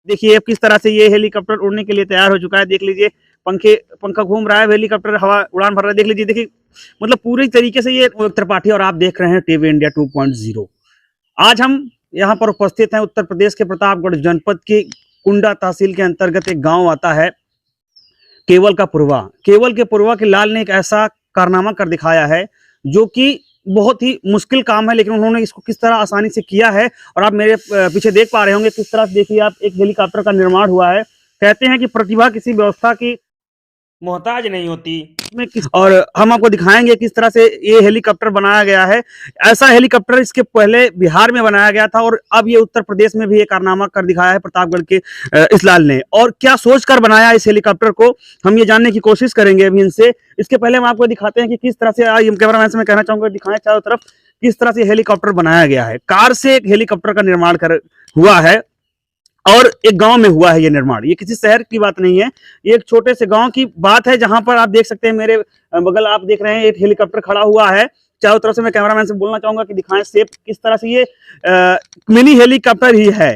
देखिए अब किस तरह से ये हेलीकॉप्टर उड़ने के लिए तैयार हो चुका है। देख लीजिए पंखा घूम रहा है, हेलीकॉप्टर हवा उड़ान भर रहा है। देख लीजिए, देखिए मतलब पूरी तरीके से ये त्रिपाठी, और आप देख रहे हैं टीवी इंडिया 2.0। आज हम यहाँ पर उपस्थित हैं उत्तर प्रदेश के प्रतापगढ़ जनपद के कुंडा तहसील के अंतर्गत एक गांव आता है केवल का पुरवा। केवल के पुरवा के लाल ने एक ऐसा कारनामा कर दिखाया है जो कि बहुत ही मुश्किल काम है, लेकिन उन्होंने इसको किस तरह आसानी से किया है। और आप मेरे पीछे देख पा रहे होंगे किस तरह से, देखिए आप, एक हेलीकॉप्टर का निर्माण हुआ है। कहते हैं कि प्रतिभा किसी व्यवस्था की मोहताज नहीं होती। और हम आपको दिखाएंगे किस तरह से ये हेलीकॉप्टर बनाया गया है। ऐसा हेलीकॉप्टर इसके पहले बिहार में बनाया गया था, और अब ये उत्तर प्रदेश में भी ये कारनामा कर दिखाया है प्रतापगढ़ के इस लाल ने। और क्या सोच कर बनाया इस हेलीकॉप्टर को, हम ये जानने की कोशिश करेंगे अभी इनसे। इसके पहले हम आपको दिखाते हैं कि किस तरह से, कैमरामैन से मैं कहना चाहूंगा दिखाएं चारों तरफ, किस तरह से हेलीकॉप्टर बनाया गया है। कार से एक हेलीकॉप्टर का निर्माण हुआ है, और एक गांव में हुआ है ये निर्माण। ये किसी शहर की बात नहीं है, ये एक छोटे से गांव की बात है, जहां पर आप देख सकते हैं मेरे बगल आप देख रहे हैं एक हेलीकॉप्टर खड़ा हुआ है। चारों तरफ से मैं कैमरामैन से बोलना चाहूंगा कि दिखाएं सेफ किस तरह से ये मिनी हेलीकॉप्टर ही है,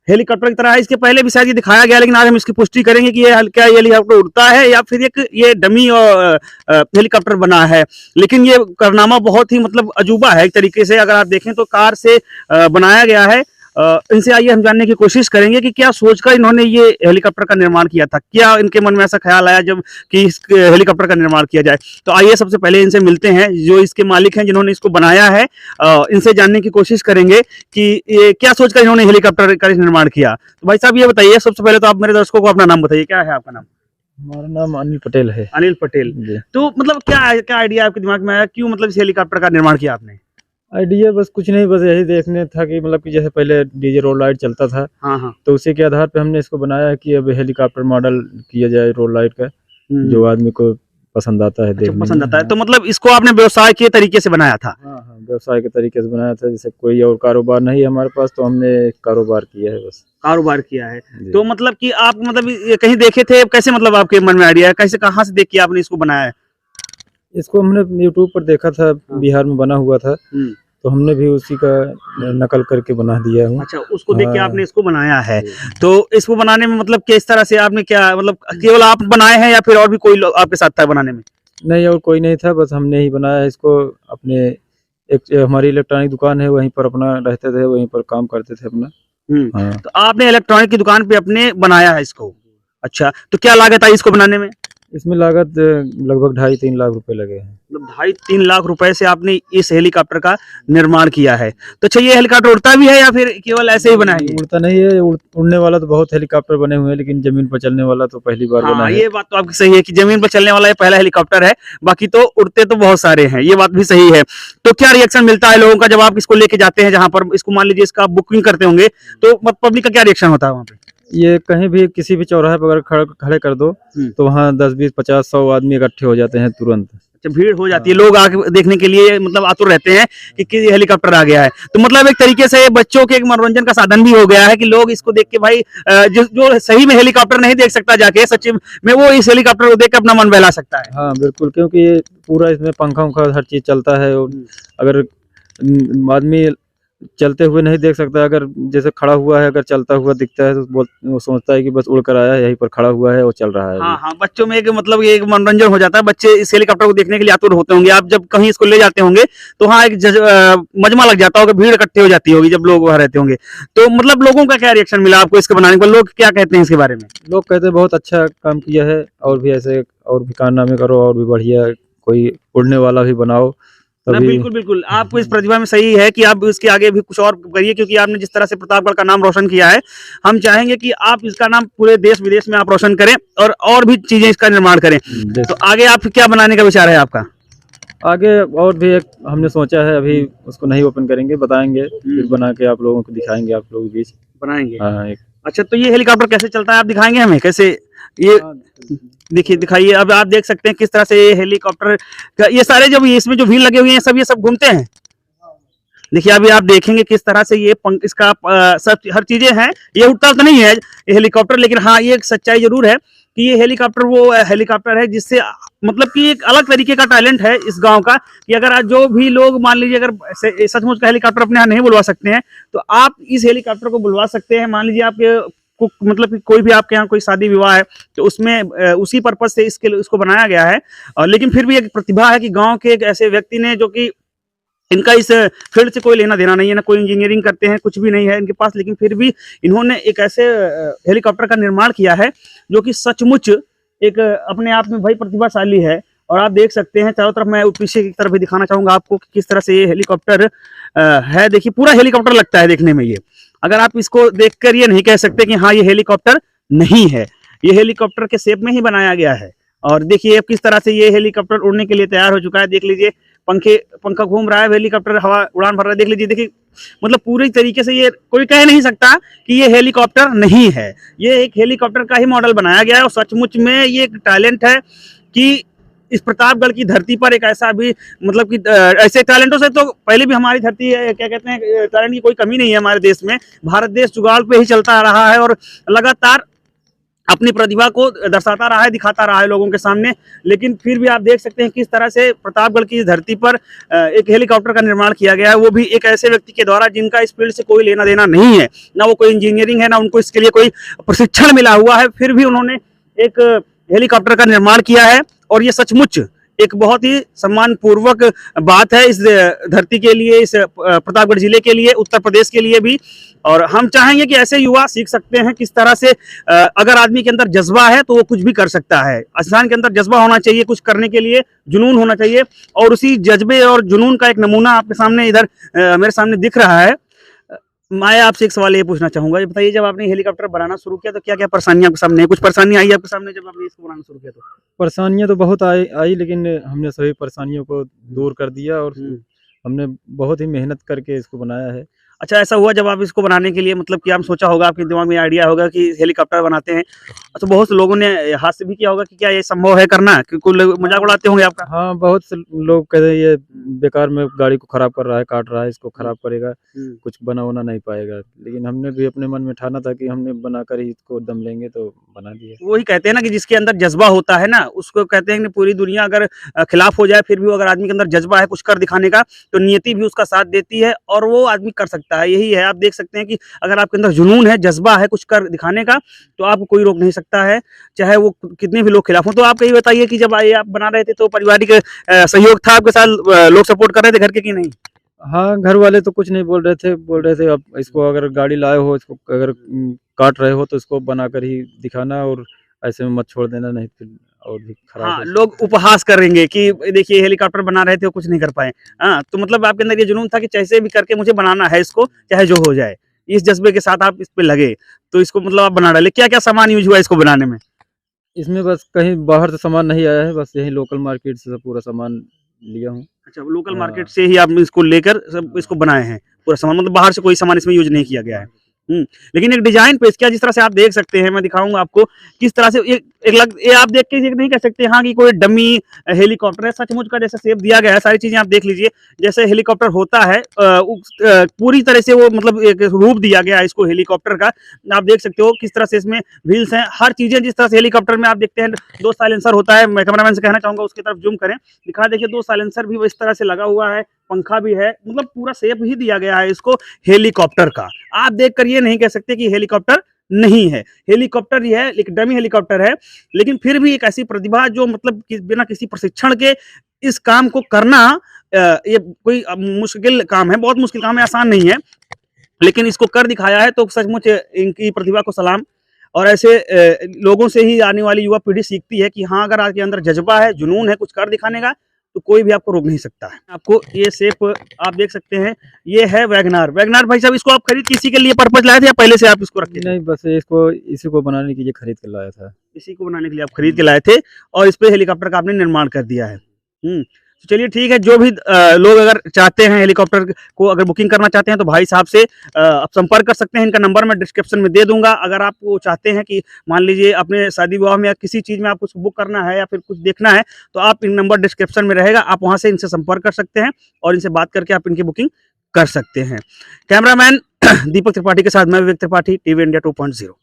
हेलीकॉप्टर की तरह है। इसके पहले भी शायद ये दिखाया गया, लेकिन आज हम इसकी पुष्टि करेंगे कि ये क्या ये हेलीकॉप्टर उड़ता है या फिर ये डमी और हेलीकॉप्टर बना है। लेकिन ये कारनामा बहुत ही मतलब अजूबा है एक तरीके से, अगर आप देखें तो कार से बनाया गया है। इनसे आइए हम जानने की कोशिश करेंगे कि क्या सोचकर इन्होंने ये हेलीकॉप्टर का निर्माण किया था, क्या इनके मन में ऐसा ख्याल आया जब कि इस हेलीकॉप्टर का निर्माण किया जाए। तो आइए सबसे पहले इनसे मिलते हैं जो इसके मालिक हैं, जिन्होंने इसको बनाया है। इनसे जानने की कोशिश करेंगे कि ये क्या सोचकर इन्होंने हेलीकॉप्टर का निर्माण किया। तो भाई साहब ये बताइए, सबसे पहले तो आप मेरे दर्शकों को अपना नाम बताइए, क्या है आपका नाम? हमारा नाम अनिल पटेल है। अनिल पटेल। तो मतलब क्या आइडिया आपके दिमाग में आया, क्यों मतलब इस हेलीकॉप्टर का निर्माण किया आपने? आइडिया बस कुछ नहीं, बस यही देखने था कि मतलब कि जैसे पहले डीजे रोड लाइट चलता था, हाँ। तो उसी के आधार पे हमने इसको बनाया कि अब हेलीकॉप्टर मॉडल किया जाए रोड लाइट का, जो आदमी को पसंद आता है, देखने पसंद आता है। तो मतलब इसको आपने व्यवसाय के तरीके से बनाया था? हाँ, व्यवसाय के तरीके से बनाया था। जैसे कोई और कारोबार नहीं है हमारे पास, तो हमने कारोबार किया है, बस कारोबार किया है। तो मतलब कि आप मतलब ये कहीं देखे थे, कैसे मतलब आपके मन में आइडिया है, कैसे कहाँ से देख के आपने इसको बनाया है? इसको हमने यूट्यूब पर देखा था, बिहार में बना हुआ था, तो हमने भी उसी का नकल करके बना दिया हूँ। अच्छा, उसको देख के आपने इसको बनाया है। तो इसको बनाने में मतलब किस तरह से आपने, क्या मतलब केवल आप बनाए हैं या फिर और भी कोई लोग आपके साथ था बनाने में? नहीं, और कोई नहीं था, बस हमने ही बनाया इसको। अपने एक हमारी इलेक्ट्रॉनिक दुकान है, वहीं पर अपना रहते थे, वहीं पर काम करते थे अपना। हाँ। तो आपने इलेक्ट्रॉनिक की दुकान पे अपने बनाया है इसको? अच्छा, तो क्या लागत आई इसको बनाने में? इसमें लागत लगभग 2.5-3 लाख रुपए लगे हैं। मतलब 2.5-3 लाख रुपए से आपने इस हेलीकॉप्टर का निर्माण किया है। तो अच्छा, ये हेलीकॉप्टर उड़ता भी है या फिर केवल ऐसे ही बना है? उड़ता नहीं है, उड़ने वाला तो बहुत हेलीकॉप्टर बने हुए हैं, लेकिन जमीन पर चलने वाला तो पहली बार बना है। ये बात तो आपकी सही है कि जमीन पर चलने वाला ये पहला हेलीकॉप्टर है, बाकी तो उड़ते तो बहुत सारे हैं, ये बात भी सही है। तो क्या रिएक्शन मिलता है लोगों का जब आप इसको लेके जाते हैं, जहां पर इसको मान लीजिए इसका बुकिंग करते होंगे, तो पब्लिक का क्या रिएक्शन होता है वहाँ पे? ये कहीं भी किसी भी चौराहे पर अगर खड़े कर दो, तो वहाँ 10, 20, 50, 100 आदमी इकट्ठे हो जाते हैं तुरंत। अच्छा, भीड़ हो जाती है, लोग आके देखने के लिए मतलब आतुर रहते हैं कि हेलीकॉप्टर आ गया है। तो मतलब एक तरीके से बच्चों के एक मनोरंजन का साधन भी हो गया है कि लोग इसको देख के भाई जो सही में हेलीकॉप्टर नहीं देख सकता जाके सच में, वो इस हेलीकॉप्टर को देख के अपना मन बहला सकता है। हाँ बिल्कुल, क्योंकि ये पूरा इसमें पंखा उंखा हर चीज चलता है। अगर आदमी चलते हुए नहीं देख सकता, अगर जैसे खड़ा हुआ है, अगर चलता हुआ दिखता है, तो वो सोचता है कि बस उड़कर आया है, यहीं पर खड़ा हुआ है और चल रहा है। हाँ, बच्चों में एक मतलब एक मनोरंजन हो जाता है, बच्चे इस हेलीकॉप्टर को देखने के लिए आतुर होते होंगे। आप जब कहीं इसको ले जाते होंगे तो हाँ एक मजमा लग जाता होगा, भीड़ इकट्ठी हो जाती होगी जब लोग वहाँ रहते होंगे। तो मतलब लोगों का क्या रिएक्शन मिला आपको इसके बनाने को, लोग क्या कहते हैं इसके बारे में? लोग कहते हैं बहुत अच्छा काम किया है, और भी ऐसे और भी कारनामे करो, और भी बढ़िया कोई उड़ने वाला भी बनाओ। बिल्कुल, आपको इस प्रतिभा में सही है कि आप इसके आगे भी कुछ और करिए, क्योंकि आपने जिस तरह से प्रतापगढ़ का नाम रोशन किया है, हम चाहेंगे कि आप इसका नाम पूरे देश विदेश में आप रोशन करें और भी चीजें इसका निर्माण करें। तो आगे आप क्या बनाने का विचार है आपका? आगे और भी एक हमने सोचा है, अभी उसको नहीं ओपन करेंगे, बताएंगे, फिर बना के आप लोगों को दिखाएंगे, आप लोग बीच बनाएंगे। हाँ, अच्छा, तो ये हेलीकॉप्टर कैसे चलता है आप दिखाएंगे हमें कैसे? ये देखिए, दिखाइए। अब आप देख सकते हैं किस तरह से ये हेलीकॉप्टर का, ये सारे जब इसमें जो व्हील लगे हुए हैं ये सब घूमते हैं। देखिए अभी आप देखेंगे किस तरह से ये इसका सब हर चीजें हैं। ये उड़ता तो नहीं है ये हेलीकॉप्टर, लेकिन हाँ ये एक सच्चाई जरूर है कि ये हेलीकॉप्टर वो हेलीकॉप्टर है जिससे मतलब कि एक अलग तरीके का टैलेंट है इस गांव का, कि अगर आज जो भी लोग मान लीजिए अगर सचमुच का हेलीकॉप्टर अपने यहाँ नहीं बुलवा सकते हैं, तो आप इस हेलीकॉप्टर को बुलवा सकते हैं। मान लीजिए आपके मतलब कि कोई भी आपके यहाँ कोई शादी विवाह है तो उसमें उसी पर्पज से इसको बनाया गया है। लेकिन फिर भी एक प्रतिभा है कि गांव के एक ऐसे व्यक्ति ने, जो कि इनका इस फील्ड से कोई लेना देना नहीं है, ना कोई इंजीनियरिंग करते हैं, कुछ भी नहीं है इनके पास, लेकिन फिर भी इन्होंने एक ऐसे हेलीकॉप्टर का निर्माण किया है जो कि सचमुच एक अपने आप में भाई प्रतिभाशाली है। और आप देख सकते हैं चारों तरफ, मैं पीछे की तरफ भी दिखाना चाहूंगा आपको कि किस तरह से ये हेलीकॉप्टर है। देखिए पूरा हेलीकॉप्टर लगता है देखने में ये। अगर आप इसको देखकर ये नहीं कह सकते कि हाँ ये हेलीकॉप्टर नहीं है, ये हेलीकॉप्टर के शेप में ही बनाया गया है। और देखिए किस तरह से ये हेलीकॉप्टर उड़ने के लिए तैयार हो चुका है। देख लीजिए पंखा घूम रहा है, हेलीकॉप्टर हवा उड़ान भर रहा है। देख लीजिए, देखिए मतलब पूरी तरीके से ये कोई कह नहीं सकता कि ये हेलीकॉप्टर नहीं है, ये एक हेलीकॉप्टर का ही मॉडल बनाया गया है। और सचमुच में ये एक टैलेंट है कि इस प्रतापगढ़ की धरती पर एक ऐसा भी, मतलब कि ऐसे टैलेंटों से तो पहले भी हमारी धरती है, क्या कहते हैं, टैलेंट की कोई कमी नहीं है हमारे देश में। भारत देश जुगाड़ पे ही चलता रहा है और लगातार अपनी प्रतिभा को दर्शाता रहा है, दिखाता रहा है लोगों के सामने। लेकिन फिर भी आप देख सकते हैं किस तरह से प्रतापगढ़ की धरती पर एक हेलीकॉप्टर का निर्माण किया गया है, वो भी एक ऐसे व्यक्ति के द्वारा जिनका इस फील्ड से कोई लेना देना नहीं है, ना वो कोई इंजीनियरिंग है, ना उनको इसके लिए कोई प्रशिक्षण मिला हुआ है। फिर भी उन्होंने एक हेलीकॉप्टर का निर्माण किया है और ये सचमुच एक बहुत ही सम्मानपूर्वक बात है इस धरती के लिए, इस प्रतापगढ़ जिले के लिए, उत्तर प्रदेश के लिए भी। और हम चाहेंगे कि ऐसे युवा सीख सकते हैं किस तरह से अगर आदमी के अंदर जज्बा है तो वो कुछ भी कर सकता है। इंसान के अंदर जज्बा होना चाहिए, कुछ करने के लिए जुनून होना चाहिए। और उसी जज्बे और जुनून का एक नमूना आपके सामने इधर मेरे सामने दिख रहा है। मैं आपसे एक सवाल ये पूछना चाहूंगा, ये बताइए, जब आपने हेलीकॉप्टर बनाना शुरू किया तो क्या क्या परेशानियां आपके सामने, कुछ परेशानी आई आपके सामने जब आपने इसको बनाना शुरू किया? तो परेशानियां तो बहुत आई, लेकिन हमने सभी परेशानियों को दूर कर दिया और हमने बहुत ही मेहनत करके इसको बनाया है। अच्छा, ऐसा हुआ जब आप इसको बनाने के लिए, मतलब कि आप सोचा होगा, आपके दिमाग में आइडिया होगा कि हेलीकॉप्टर बनाते हैं, तो बहुत से लोगों ने हास्य भी किया होगा कि क्या ये संभव है करना, कि कोई लोग मजाक उड़ाते होंगे आपका? हाँ, बहुत से लोग कहते हैं ये बेकार में गाड़ी को खराब कर रहा है, काट रहा है, इसको खराब करेगा, कुछ बना होना नहीं पाएगा। लेकिन हमने भी अपने मन में ठाना था कि हमने बनाकर ही इसको दम लेंगे, तो बना दिया। वही कहते हैं ना कि जिसके अंदर जज्बा होता है ना, उसको कहते हैं कि पूरी दुनिया अगर खिलाफ हो जाए, फिर भी अगर आदमी के अंदर जज्बा है कुछ कर दिखाने का, तो नियति भी उसका साथ देती है और वो आदमी कर सकता है। यही है, आप देख सकते हैं कि अगर आपके अंदर जुनून है, जज्बा है कुछ कर दिखाने का, तो आपको कोई रोक नहीं सकता है, चाहे वो कितने भी लोग खिलाफ हो। तो आप यही बताइए कि जब आप बना रहे थे तो पारिवारिक सहयोग था आपके साथ, लोग सपोर्ट कर रहे थे घर के कि नहीं? हाँ, घर वाले तो कुछ नहीं बोल रहे थे अब इसको अगर गाड़ी लाए हो, इसको अगर काट रहे हो तो इसको बनाकर ही दिखाना और ऐसे में मत छोड़ देना, नहीं फिर और भी खराब हाँ, हो लोग उपहास करेंगे कि देखिए हेलीकॉप्टर बना रहे थे, वो कुछ नहीं कर पाए। हाँ, तो मतलब आपके अंदर ये जुनून था कि जैसे भी करके मुझे बनाना है इसको, चाहे जो हो जाए। इस जज्बे के साथ आप इस पे लगे, तो इसको मतलब आप बना डाले। क्या क्या सामान यूज हुआ इसको बनाने में? इसमें बस कहीं बाहर से सामान नहीं आया है, बस यही लोकल मार्केट से पूरा सामान लिया हूँ। अच्छा, लोकल हाँ। मार्केट से ही आप इसको लेकर सब इसको बनाए हैं पूरा सामान, मतलब बाहर से कोई सामान इसमें यूज नहीं किया गया है। लेकिन एक डिजाइन पेश किया, जिस तरह से आप देख सकते हैं, मैं दिखाऊंगा आपको किस तरह से ये आप देख के ये नहीं कह सकते हाँ कि कोई डमी हेलीकॉप्टर है, सचमुच का जैसे शेप दिया गया है। सारी चीजें आप देख लीजिए, जैसे हेलीकॉप्टर होता है पूरी तरह से वो मतलब एक रूप दिया गया है इसको हेलीकॉप्टर का। आप देख सकते हो किस तरह से इसमें व्हील्स हैं, हर चीजें जिस तरह से हेलीकॉप्टर में आप देखते हैं 2 साइलेंसर होता है। मैं कैमरामैन से कहना चाहूंगा उसकी तरफ जूम करें, दिखा, देखिए 2 साइलेंसर भी इस तरह से लगा हुआ है, पंखा भी है, मतलब पूरा शेप ही दिया गया है इसको हेलीकॉप्टर का। आप देखकर ये नहीं कह सकते कि हेलीकॉप्टर नहीं है, हेलीकॉप्टर ही है, एक डमी हेलीकॉप्टर है। लेकिन फिर भी एक ऐसी प्रतिभा जो मतलब कि बिना किसी प्रशिक्षण के इस काम को करना, ये कोई मुश्किल काम है, बहुत मुश्किल काम है, आसान नहीं है, लेकिन इसको कर दिखाया है, तो सचमुच इनकी प्रतिभा को सलाम। और ऐसे लोगों से ही आने वाली युवा पीढ़ी सीखती है कि हाँ, अगर आपके अंदर जज्बा है, जुनून है कुछ कर दिखाने का, तो कोई भी आपको रोक नहीं सकता है। आपको ये शेप आप देख सकते हैं, ये है वैगनार। वैगनार भाई साहब, इसको आप खरीद किसी के लिए पर्पज लाए थे या पहले से आप इसको रखते थे? नहीं, बस इसको इसी को बनाने के लिए खरीद के लाया था। इसी को बनाने के लिए आप खरीद के लाए थे और इस पे हेलीकॉप्टर का आपने निर्माण कर दिया है। तो चलिए ठीक है, जो भी लोग अगर चाहते हैं हेलीकॉप्टर को अगर बुकिंग करना चाहते हैं तो भाई साहब से आप संपर्क कर सकते हैं। इनका नंबर मैं डिस्क्रिप्शन में दे दूंगा। अगर आप वो चाहते हैं कि मान लीजिए अपने शादी विवाह में या किसी चीज़ में आपको बुक करना है या फिर कुछ देखना है, तो आप इन नंबर डिस्क्रिप्शन में रहेगा, आप वहाँ से इनसे संपर्क कर सकते हैं और इनसे बात करके आप इनकी बुकिंग कर सकते हैं। कैमरामैन दीपक त्रिपाठी के साथ मैं विवेक त्रिपाठी, टीवी इंडिया 2.0।